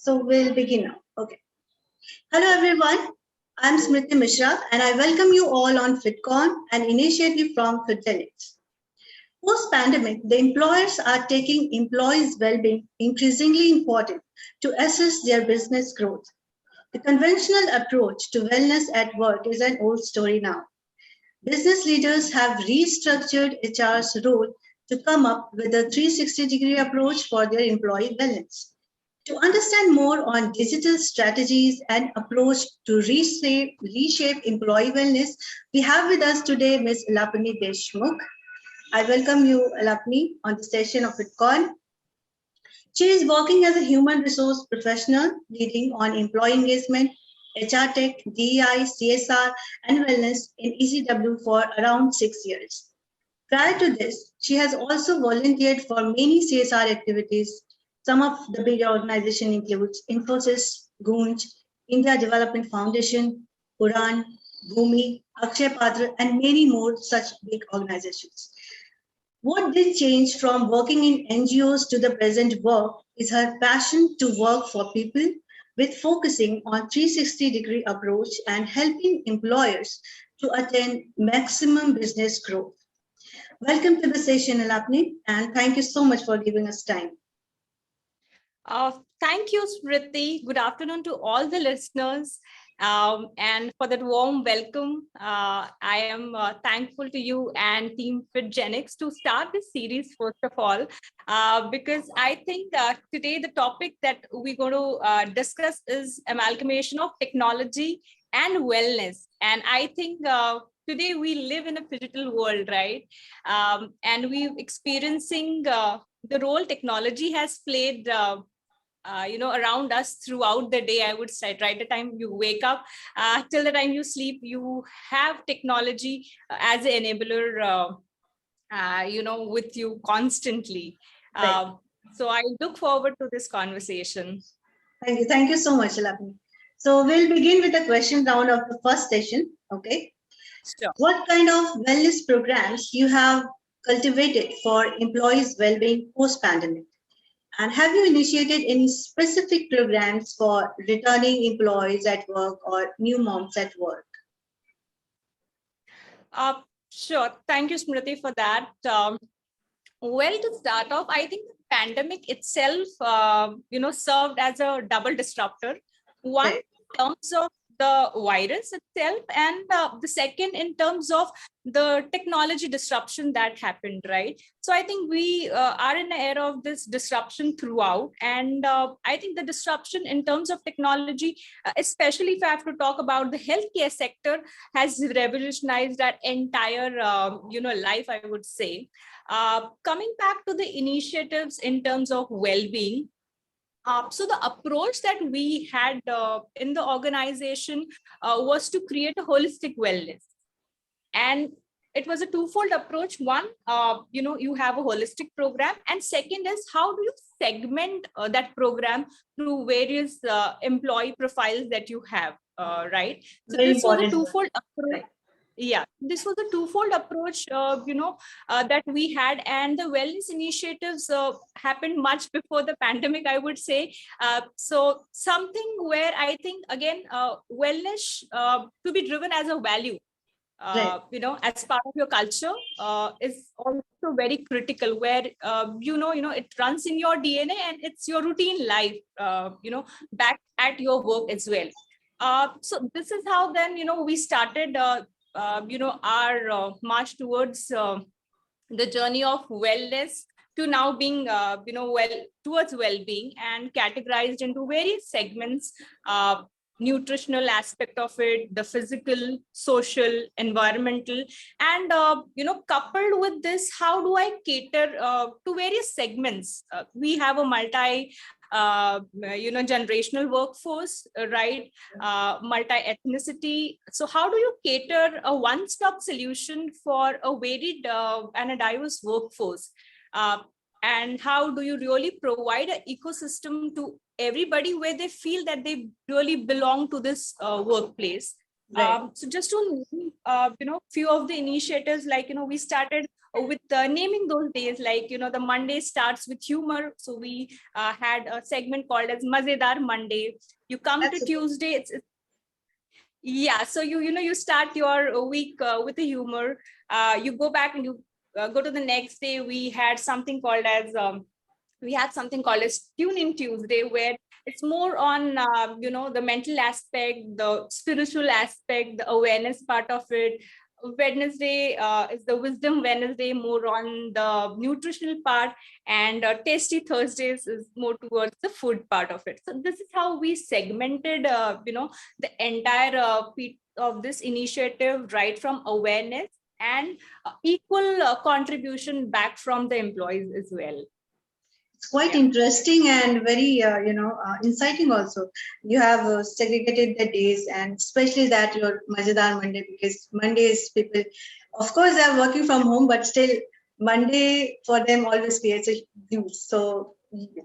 So we'll begin now. Okay. Hello everyone. I'm Smriti Mishra and I welcome you all on FitCon, an initiative from FitGenix. Post-pandemic, the employers are taking employees' well-being increasingly important to assess their business growth. The conventional approach to wellness at work is an old story now. Business leaders have restructured HR's role to come up with a 360-degree approach for their employee wellness. To understand more on digital strategies and approach to reshape employee wellness, we have with us today Ms. Alapinee Deshmukh. I welcome you, Alapinee, on the session of FitCon. She is working as a human resource professional, leading on employee engagement, HR tech, DEI, CSR, and wellness in ECW for around 6 years. Prior to this, she has also volunteered for many CSR activities. Some of the big organizations includes Infosys, Gunj, India Development Foundation, Uran, Bhumi, Akshay Patra, and many more such big organizations. What did change from working in NGOs to the present work is her passion to work for people with focusing on 360-degree approach and helping employers to attain maximum business growth. Welcome to the session, Alapinee, and thank you so much for giving us time. Thank you, Smriti. Good afternoon to all the listeners. And for that warm welcome, I am thankful to you and Team FitGenix to start this series, first of all, because I think today the topic that we're going to discuss is amalgamation of technology and wellness. And I think today we live in a digital world, right? And we're experiencing the role technology has played around us throughout the day. I would say, right, the time you wake up till the time you sleep, you have technology as an enabler, with you constantly. Right. So I look forward to this conversation. Thank you so much, Alapinee. So we'll begin with the question round of the first session. Okay. Sure. What kind of wellness programs you have cultivated for employees' well-being post-pandemic? And have you initiated any specific programs for returning employees at work or new moms at work? Sure. Thank you, Smriti, for that. Well, to start off, I think the pandemic itself, served as a double disruptor. One, Right. in terms of the virus itself, and the second in terms of the technology disruption that happened, right? So I think we are in an era of this disruption throughout, and I think the disruption in terms of technology, especially if I have to talk about the healthcare sector, has revolutionized our entire life, I would say. Coming back to the initiatives in terms of well-being, so the approach that we had in the organization was to create a holistic wellness. And it was a twofold approach. One, you have a holistic program. And second is, how do you segment that program through various employee profiles that you have, right? So Very this was a important. twofold approach. Right. Yeah, this was a twofold approach, that we had, and the wellness initiatives happened much before the pandemic, I would say. So something where I think, again, wellness to be driven as a value, Right. as part of your culture is also very critical, where, it runs in your DNA and it's your routine life, back at your work as well. So this is how then, we started our march towards the journey of wellness to now being, towards well-being, and categorized into various segments, nutritional aspect of it, the physical, social, environmental, and, coupled with this, how do I cater to various segments? We have a generational workforce, right? Multi-ethnicity. So how do you cater a one-stop solution for a varied and a diverse workforce? And how do you really provide an ecosystem to everybody where they feel that they really belong to this workplace? Right. So just to, few of the initiatives, like, we started with naming those days, like, the Monday starts with humor. So we had a segment called as Mazedar Monday. You come to That's okay. Tuesday, yeah, so you start your week with a humor. You go back and you go to the next day. We had something called as Tune In Tuesday, where it's more on the mental aspect, the spiritual aspect, the awareness part of it. Wednesday is the Wisdom Wednesday, more on the nutritional part, and Tasty Thursdays is more towards the food part of it. So this is how we segmented, the entire of this initiative, right from awareness and equal contribution back from the employees as well. It's quite interesting and very, inciting also. You have segregated the days, and especially that your Mazedar Monday, because Mondays people, of course, they are working from home, but still Monday for them always creates a huge. So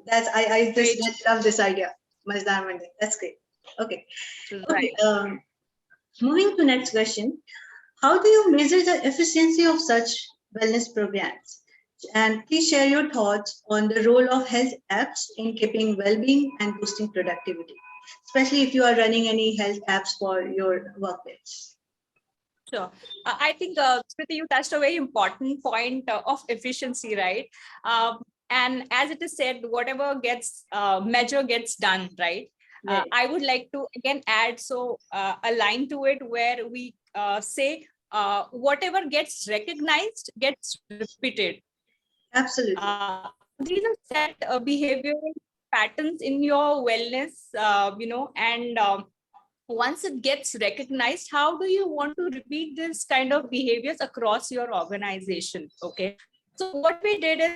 that's I just Great. love this idea, Mazedar Monday. That's great. Okay. Okay. Right. Moving to next question. How do you measure the efficiency of such wellness programs? And please share your thoughts on the role of health apps in keeping well-being and boosting productivity, especially if you are running any health apps for your workplace. Sure. I think, Smriti, you touched a very important point of efficiency, right? And as it is said, whatever gets measured gets done, right? Right. I would like to again add a line to it where we say whatever gets recognized gets repeated. Absolutely. These are set behavioral patterns in your wellness, and once it gets recognized, how do you want to repeat this kind of behaviors across your organization? Okay. So what we did is,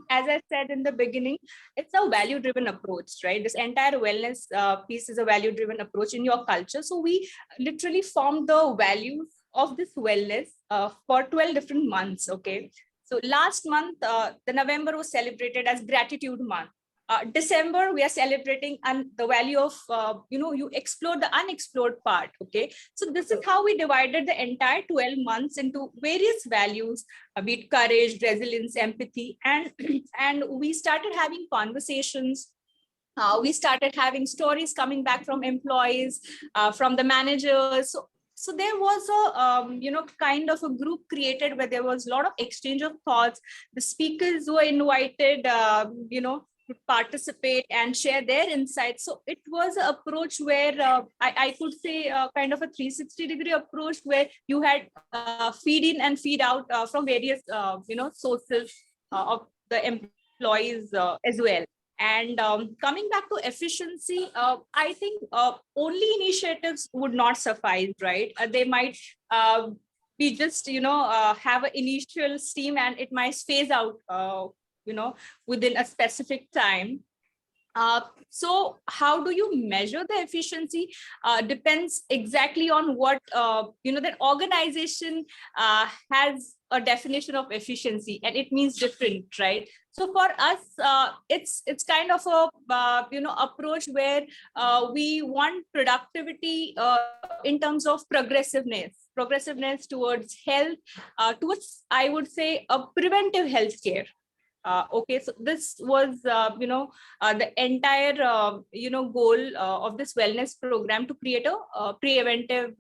as I said in the beginning, it's a value-driven approach, right? This entire wellness piece is a value-driven approach in your culture. So we literally formed the values of this wellness for 12 different months, okay? So last month, the November was celebrated as Gratitude Month. December, we are celebrating the value of, you explore the unexplored part, okay? So this is how we divided the entire 12 months into various values, be it courage, resilience, empathy, and, and we started having conversations. We started having stories coming back from employees, from the managers. So there was a kind of a group created where there was a lot of exchange of thoughts. The speakers were invited, to participate and share their insights. So it was an approach where I could say kind of a 360-degree approach, where you had feed in and feed out from various sources of the employees as well. And coming back to efficiency, I think only initiatives would not suffice, right? They might be just, have an initial steam and it might phase out, within a specific time. So how do you measure the efficiency? Depends exactly on what, that organization has a definition of efficiency, and it means different, right? So for us, it's kind of a, approach where we want productivity in terms of progressiveness towards health, towards, I would say, a preventive healthcare. Okay, so this was, the entire, goal of this wellness program, to create a preventive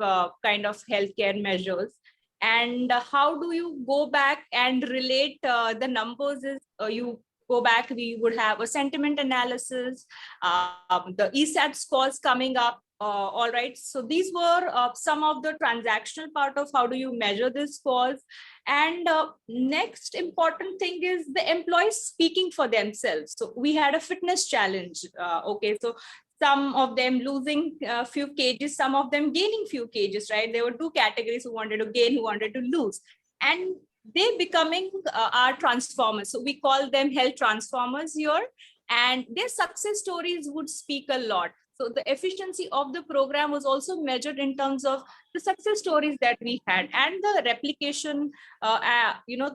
kind of healthcare measures. And how do you go back and relate the numbers? Is you go back, we would have a sentiment analysis, the ESAT scores coming up. All right, so these were some of the transactional part of how do you measure these scores. And next important thing is the employees speaking for themselves. So we had a fitness challenge. Okay, so some of them losing a few kgs, some of them gaining few kgs, right? There were two categories, who wanted to gain, who wanted to lose. And they becoming our transformers. So we call them health transformers here. And their success stories would speak a lot. So the efficiency of the program was also measured in terms of the success stories that we had and the replication,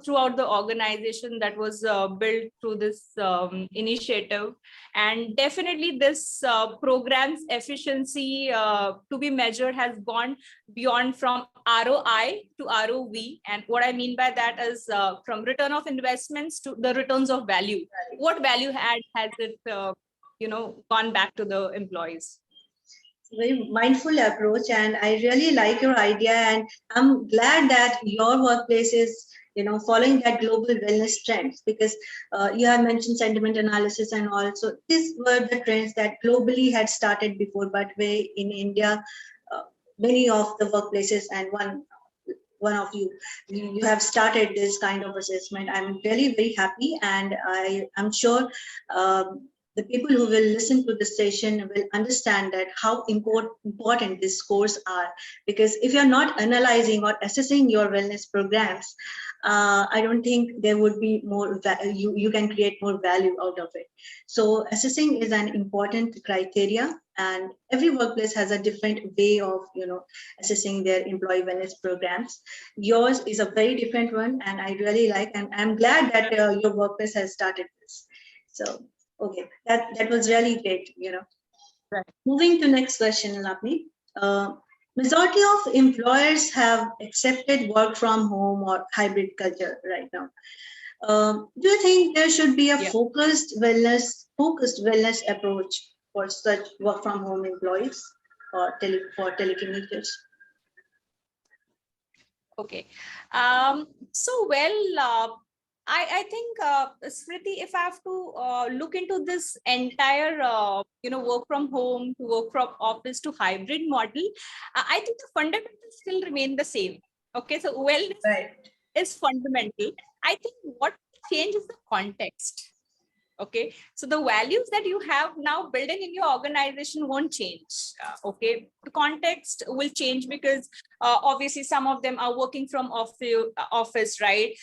throughout the organization that was built through this initiative. And definitely this program's efficiency to be measured has gone beyond from ROI to ROV. And what I mean by that is from return of investments to the returns of value. What value has it, gone back to the employees? Very mindful approach, and I really like your idea, and I'm glad that your workplace is following that global wellness trends, because you have mentioned sentiment analysis, and also these were the trends that globally had started before, but we in India, many of the workplaces, and one of you have started this kind of assessment. I'm really very happy, and I'm sure the people who will listen to this session will understand that how important these scores are. Because if you're not analyzing or assessing your wellness programs, I don't think there would be more value. You can create more value out of it. So assessing is an important criteria, and every workplace has a different way of assessing their employee wellness programs. Yours is a very different one, and I really like, and I'm glad that your workplace has started this. So okay, that was really great. Right. Moving to next question, Alapinee. Majority of employers have accepted work from home or hybrid culture right now. Do you think there should be a focused wellness approach for such work from home employees or for telecommuters? Okay. I think, Smriti, if I have to look into this entire, work from home to work from office to hybrid model, I think the fundamentals still remain the same. Okay, so wellness is fundamental. I think what changes the context. Okay, so the values that you have now built in your organization won't change. Okay, the context will change because obviously some of them are working from office, right?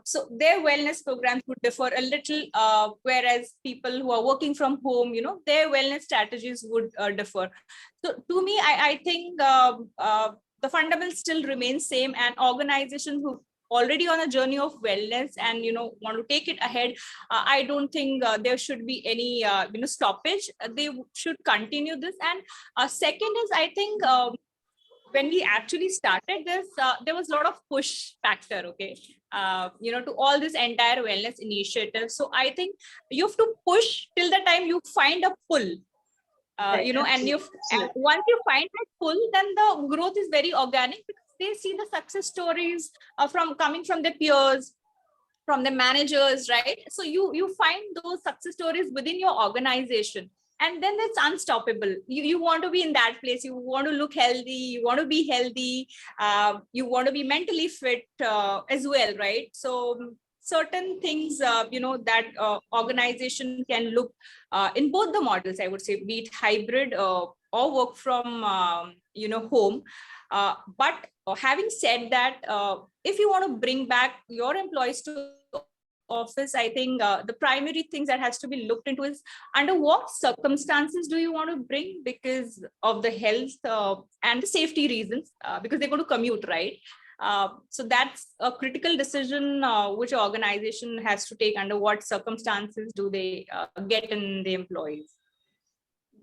So their wellness programs would differ a little, whereas people who are working from home, their wellness strategies would differ. So to me, I think the fundamentals still remain same, and organizations who already on a journey of wellness and want to take it ahead, I don't think there should be any stoppage. They should continue this. And second is, I think when we actually started this, there was a lot of push factor, okay, to all this entire wellness initiative. So I think you have to push till the time you find a pull. And once you find that pull, then the growth is very organic, because they see the success stories from coming from their peers, from the managers, right? So you find those success stories within your organization, and then it's unstoppable. You want to be in that place. You want to look healthy. You want to be healthy. You want to be mentally fit as well, right? So certain things, that organization can look in both the models, I would say, be it hybrid or work from, home. But having said that, if you want to bring back your employees to office, I think the primary things that has to be looked into is under what circumstances do you want to bring, because of the health and the safety reasons, because they're going to commute, right? So that's a critical decision which organization has to take. Under what circumstances do they get in the employees?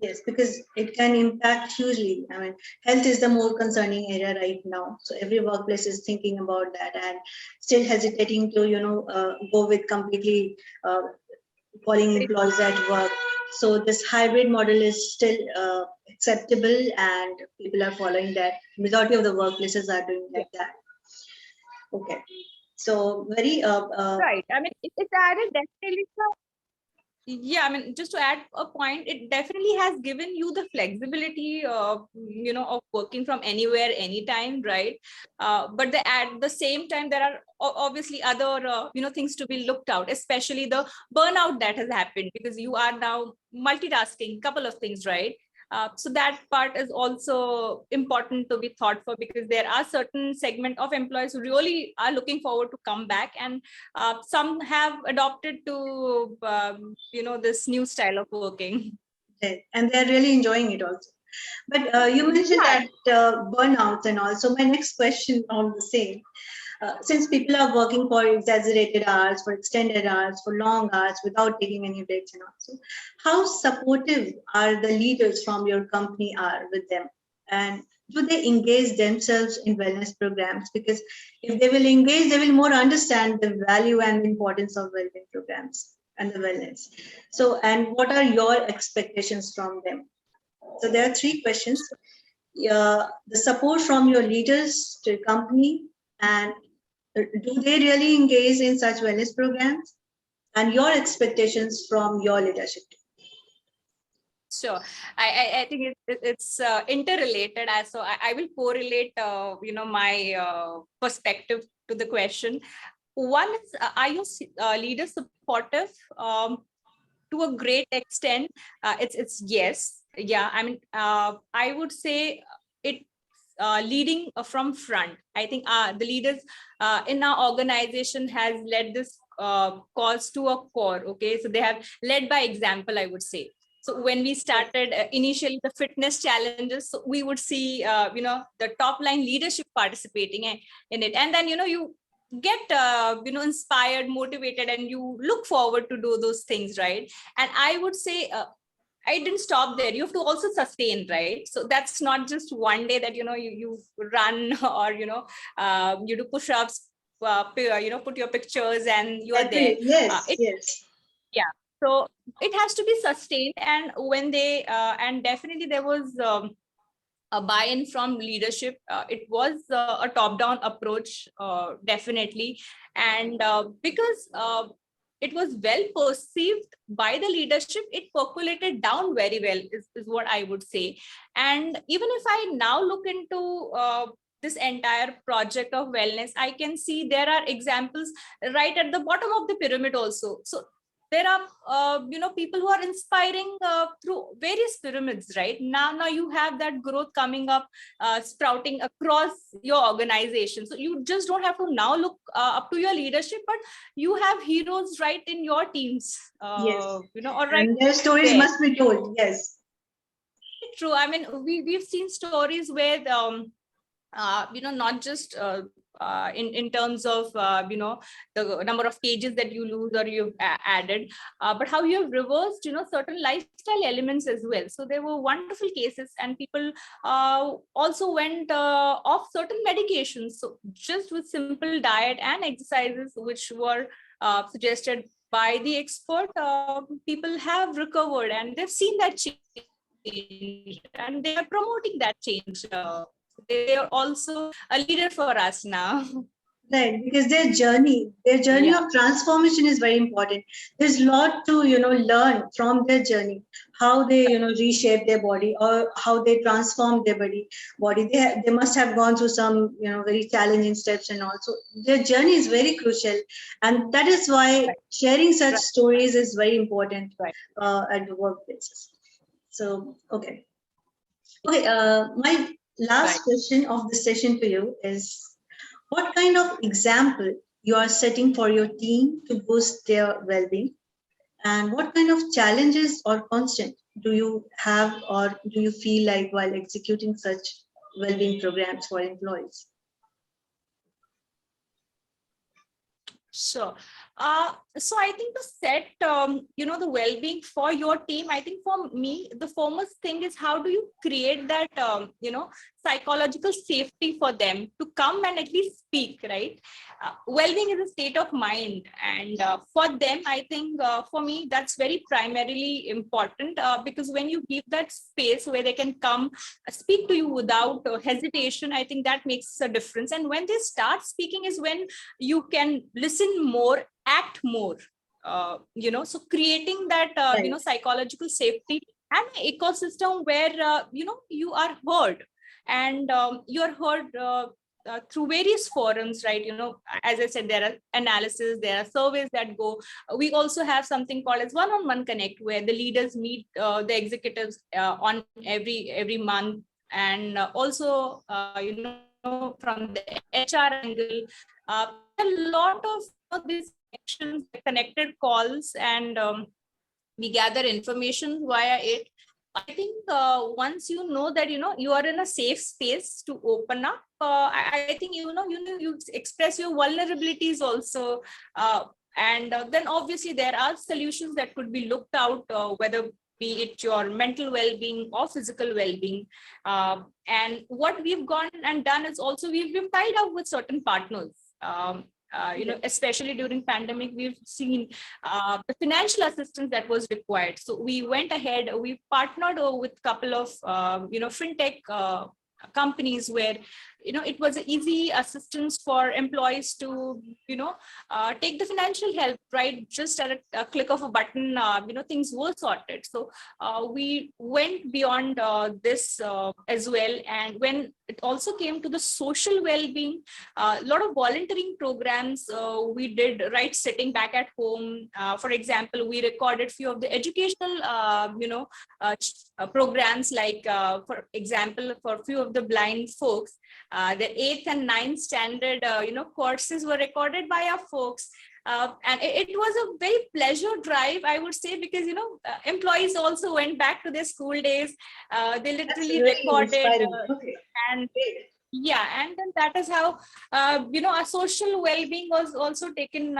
Yes, because it can impact hugely. I mean, health is the more concerning area right now. So every workplace is thinking about that and still hesitating to, go with completely calling employees at work. So this hybrid model is still acceptable, and people are following that. Majority of the workplaces are doing like that. Okay. So very right. I mean, it's added definitely. Yeah, I mean, just to add a point, it definitely has given you the flexibility, of working from anywhere, anytime, right? But at the same time, there are obviously other, things to be looked out, especially the burnout that has happened, because you are now multitasking, couple of things, right? So that part is also important to be thought for, because there are certain segment of employees who really are looking forward to come back, and some have adopted to this new style of working. And they're really enjoying it also. But you mentioned Yeah. that burnouts and all. So my next question on the same. Since people are working for exaggerated hours, for extended hours, for long hours without taking any breaks and all, so how supportive are the leaders from your company are with them? And do they engage themselves in wellness programs? Because if they will engage, they will more understand the value and importance of wellbeing programs and the wellness. So, and what are your expectations from them? So there are three questions. The support from your leaders to your company, and do they really engage in such wellness programs, and your expectations from your leadership? Sure. I think it's interrelated. So I will correlate, my perspective to the question. One is, are your leaders supportive? To a great extent, it's yes. Yeah, I mean, I would say it leading from front. I think the leaders in our organization has led this cause to a core. Okay, so they have led by example, I would say. So when we started initially the fitness challenges, so we would see, the top line leadership participating in it, and then you get inspired, motivated, and you look forward to do those things, right? And I would say I didn't stop there. You have to also sustain, right? So that's not just one day that you run or you do push-ups, put your pictures and you are there. Agree. Yes, It yes. Yeah. So it has to be sustained, and when they and definitely there was a buy-in from leadership. It was a top-down approach, definitely, and because it was well perceived by the leadership, it percolated down very well, is what I would say. And even if I now look into this entire project of wellness, I can see there are examples right at the bottom of the pyramid also. So there are people who are inspiring through various pyramids, right? Now you have that growth coming up, sprouting across your organization. So you just don't have to now look up to your leadership, but you have heroes right in your teams, Yes. or right And their stories there. must be told. Yes. True. I mean, we've seen stories where not just in terms of the number of kgs that you lose or you've added, but how you have reversed certain lifestyle elements as well. So there were wonderful cases, and people also went off certain medications. So just with simple diet and exercises which were suggested by the expert, people have recovered, and they've seen that change, and they are promoting that change. They are also a leader for us now. Right, because their journey Yeah. of transformation is very important. There's a lot to learn from their journey, how they reshape their body or how they transform their body. They must have gone through some very challenging steps, and also their journey is very crucial, and that is why Right. sharing such Right. stories is very important Right. at the workplaces. So okay. My Right. last question of the session to you is, what kind of example you are setting for your team to boost their well-being, and what kind of challenges or constant do you have or do you feel like while executing such well-being programs for employees? Sure. So I think to set, the well-being for your team, I think for me, the foremost thing is how do you create that, psychological safety for them to come and at least speak, right? Well-being is a state of mind. And for them, I think for me, that's very primarily important, because when you give that space where they can come speak to you without hesitation, I think that makes a difference. And when they start speaking is when you can listen more, act more, so creating that Right. psychological safety and an ecosystem where you are heard, and you are heard through various forums, right? As I said, there are analysis, there are surveys that go. We also have something called as one-on-one connect, where the leaders meet the executives on every month, and also from the HR angle, a lot of these connections, connected calls, and we gather information via it. I think once you know that, you are in a safe space to open up, I think, you express your vulnerabilities also. And then obviously there are solutions that could be looked out, whether be it your mental well-being or physical well-being. And what we've gone and done is also we've tied up with certain partners. Especially during pandemic, we've seen the financial assistance that was required. So we went ahead, we partnered with a couple of, fintech companies where, it was an easy assistance for employees to, take the financial help, right? Just at a click of a button, things were sorted. So we went beyond this as well. And when it also came to the social well-being, a lot of volunteering programs we did, right, sitting back at home. For example, we recorded few of the educational, programs, like, for example, for few of the blind folks, the 8th and 9th standard, courses were recorded by our folks. And it was a very pleasure drive, I would say, because, employees also went back to their school days. They literally recorded. Okay. And yeah, and then that is how, our social well-being was also taken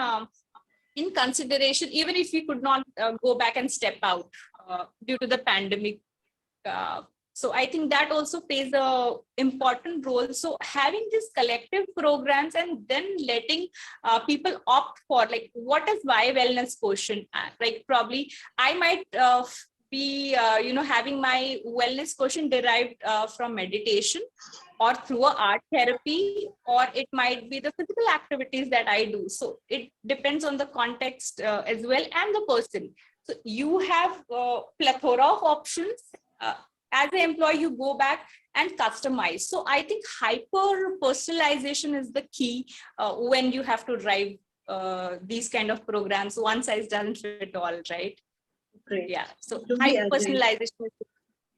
in consideration, even if we could not go back and step out due to the pandemic. So I think that also plays a important role. So having these collective programs and then letting people opt for, like, what is my wellness quotient? Like, probably I might be, having my wellness quotient derived from meditation or through a art therapy, or it might be the physical activities that I do. So it depends on the context as well, and the person. So you have a plethora of options. As an employee, you go back and customize. So I think hyper personalization is the key when you have to drive these kind of programs. One size doesn't fit all, right? Great. Yeah. So Totally hyper agree. personalization.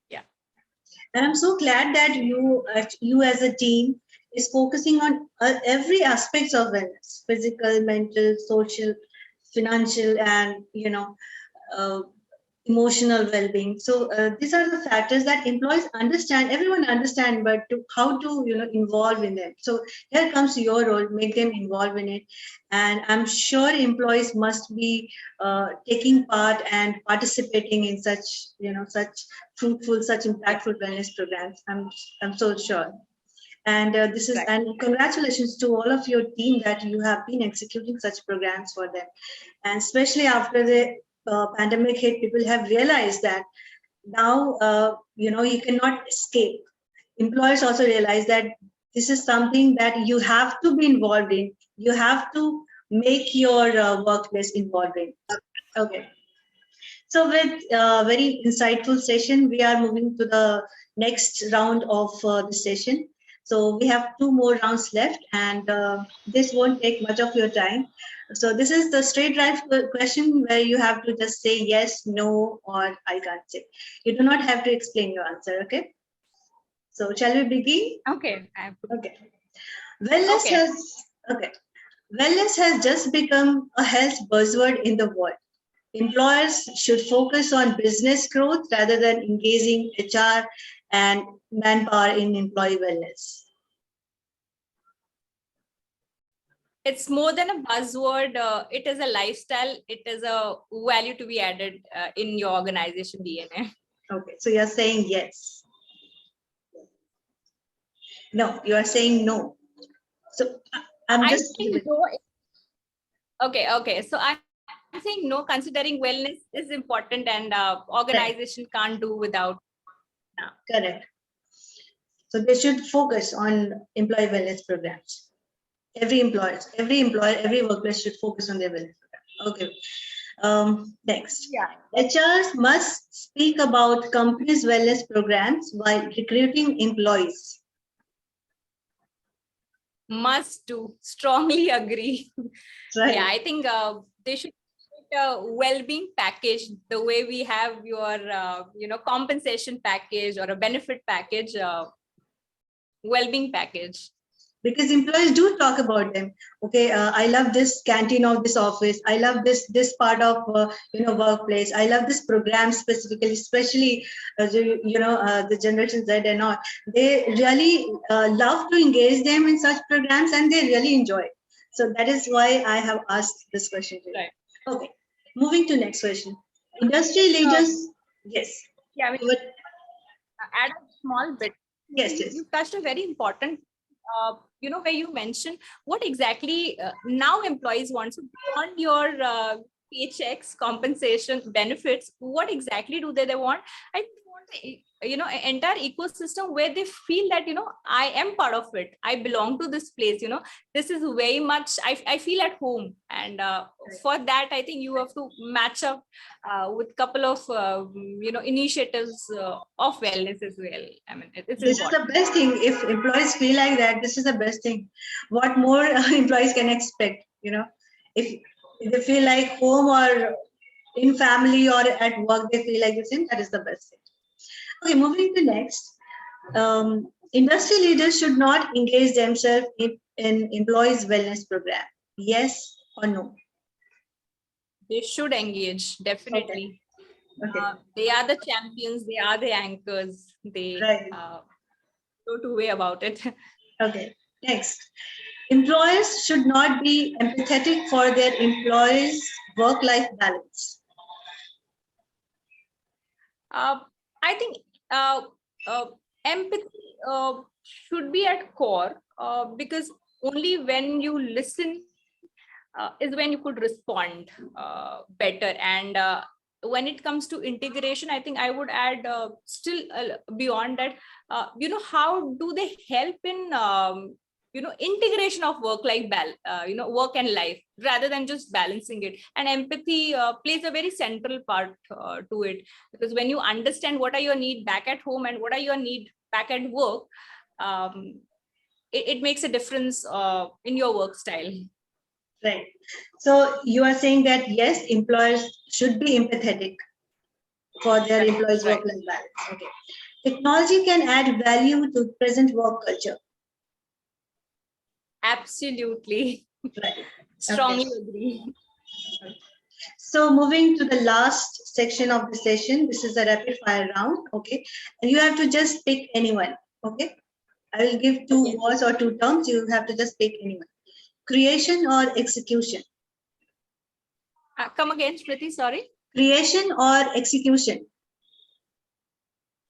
Yeah. And I'm so glad that you as a team is focusing on every aspects of wellness: physical, mental, social, financial, and uh, emotional well-being. So these are the factors that employees understand. Everyone understand, but how to involve in them. So here comes your role: make them involved in it. And I'm sure employees must be taking part and participating in such fruitful, such impactful wellness programs. I'm so sure. And this is Right. and congratulations to all of your team that you have been executing such programs for them. And especially after the pandemic hit, people have realized that now you cannot escape. Employers also realize that this is something that you have to be involved in. You have to make your workplace involved in. Okay. So with very insightful session, we are moving to the next round of the session. So we have two more rounds left, and this won't take much of your time. So this is the straight drive question where you have to just say yes, no, or I can't say. You do not have to explain your answer, okay? So shall we begin? Okay. Okay. Wellness Okay. has okay. Wellness has just become a health buzzword in the world. Employers should focus on business growth rather than engaging HR and manpower in employee wellness. It's more than a buzzword. It is a lifestyle. It is a value to be added in your organization DNA. Okay, so you're saying yes. No, you are saying no. So I'm I just think no. Okay. So I'm saying no, considering wellness is important, and organization can't do without. correct. So they should focus on employee wellness programs. Every employer, every workplace should focus on their wellness program. Okay. Next. Yeah. HRs must speak about companies' wellness programs while recruiting employees. Must do. Strongly agree. Right. Yeah, I think they should create a well-being package the way we have your compensation package or a benefit package, well-being package. because employees do talk about them. Okay, I love this canteen of this office. I love this part of workplace. I love this program specifically, especially the Generation Z and all. They really love to engage them in such programs, and they really enjoy it. So that is why I have asked this question to you. Right. Okay, moving to next question. Industry leaders, yes. Yeah, I mean, But, add a small bit. yes, yes. You touched a very important, where you mentioned what exactly now employees want. So beyond your paychecks, compensation, benefits, what exactly do they want? I think they want an entire ecosystem where they feel that, I am part of it. I belong to this place. This is very much, I feel at home. And for that, I think you have to match up with couple of, initiatives of wellness as well. I mean, it's This is the important. best thing. If employees feel like that, this is the best thing. What more employees can expect? If they feel like home or in family or at work, they feel like the same. That is the best thing. Okay, moving to next. Industry leaders should not engage themselves in employees' wellness program. Yes or no? They should engage, Okay. definitely. Okay. They are the champions, they are the anchors. They Right. no two way about it. Okay. Next. Employers should not be empathetic for their employees' work-life balance. I think uh, empathy should be at core because only when you listen is when you could respond better. And when it comes to integration, I think I would add still beyond that, how do they help in integration of work and life, rather than just balancing it. And empathy plays a very central part to it, because when you understand what are your needs back at home and what are your needs back at work, um, it makes a difference in your work style. Right. So you are saying that yes, employers should be empathetic for their employees' Right. work-life balance. Okay. Technology can add value to present work culture. Absolutely. Right. Strongly Okay. agree. So moving to the last section of the session, this is a rapid fire round. Okay. And you have to just pick anyone. Okay. I will give two Okay. words or two terms. You have to just pick anyone. Creation or execution? Come again, Smriti, sorry. Creation or execution?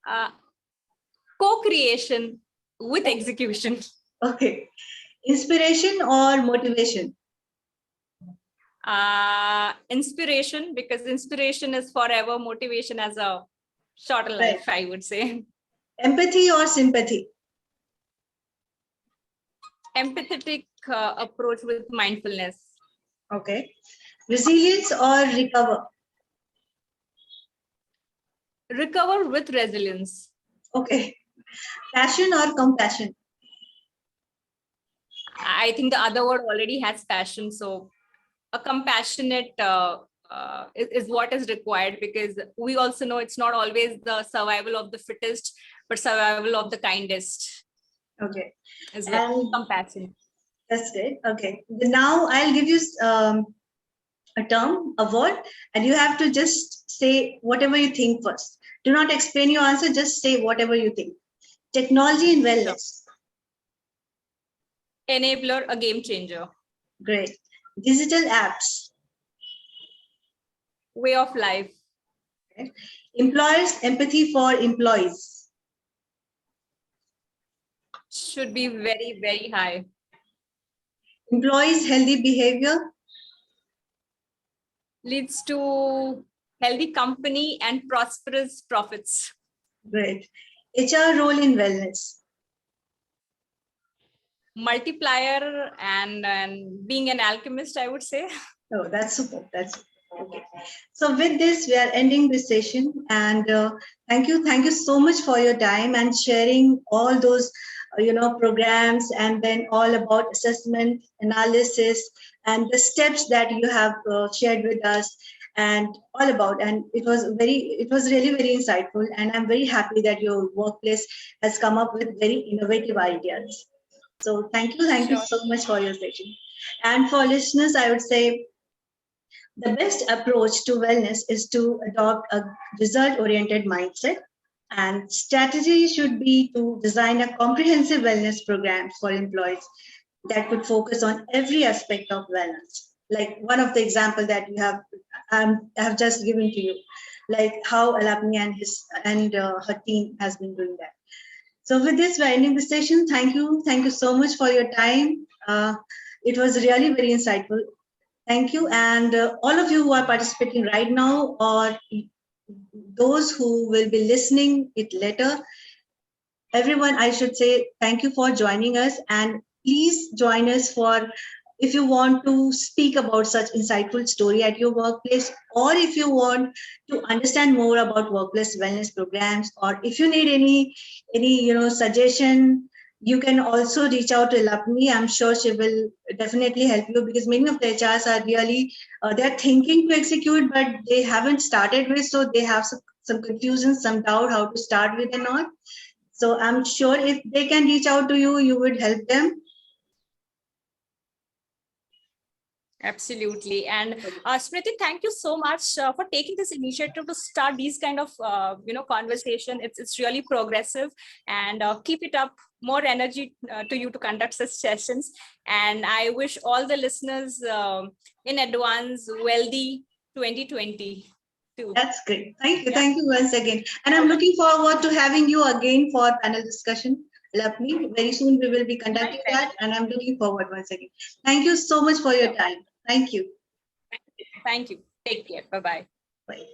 Uh, Co-creation with execution. Okay. Inspiration or motivation? Inspiration, because inspiration is forever, motivation as a shorter life, I would say. Empathy or sympathy? Empathetic approach with mindfulness. Okay. Resilience or recover? Recover with resilience. Okay. Passion or compassion? I think the other word already has passion. So a compassionate is what is required, because we also know it's not always the survival of the fittest, but survival of the kindest. Okay. As well. And Compassion. that's great. Okay. Now I'll give you a term, a word, and you have to just say whatever you think first. Do not explain your answer, just say whatever you think. Technology and wellness. Enabler, a game changer. Great. Digital apps. Way of life. Okay. Employers' empathy for employees. Should be very, very high. Employees' healthy behavior. Leads to healthy company and prosperous profits. Great. HR role in wellness. Multiplier and being an alchemist, I would say. Oh, that's super. That's super. Okay. So with this, we are ending this session, and thank you so much for your time and sharing all those, programs, and then all about assessment, analysis, and the steps that you have shared with us, and all about. And it was really very insightful, and I'm very happy that your workplace has come up with very innovative ideas. So thank you Sure. so much for your session. And for listeners, I would say the best approach to wellness is to adopt a result oriented mindset. And strategy should be to design a comprehensive wellness program for employees that could focus on every aspect of wellness. Like one of the example that you have, I have just given to you, like how Alapinee and her team has been doing that. So with this, we're ending the session. Thank you so much for your time. It was really very insightful. Thank you, and all of you who are participating right now, or those who will be listening it later, everyone, I should say thank you for joining us, and please join us for if you want to speak about such insightful story at your workplace, or if you want to understand more about workplace wellness programs, or if you need any suggestion, you can also reach out to Lapni. I'm sure she will definitely help you, because many of the HRs are really they're thinking to execute, but they haven't started with, so they have some confusion, some doubt how to start with or not. So I'm sure if they can reach out to you, you would help them. Absolutely. And Smriti, thank you so much for taking this initiative to start these kind of conversation. It's really progressive, and keep it up. More energy to you to conduct such sessions. And I wish all the listeners in advance wealthy 2020 too. That's great. Thank you once again. And I'm looking forward to having you again for panel discussion. Lovely. Very soon we will be conducting that, and I'm looking forward once again. Thank you so much for your time. Thank you. Thank you. Take care. Bye-bye. Bye.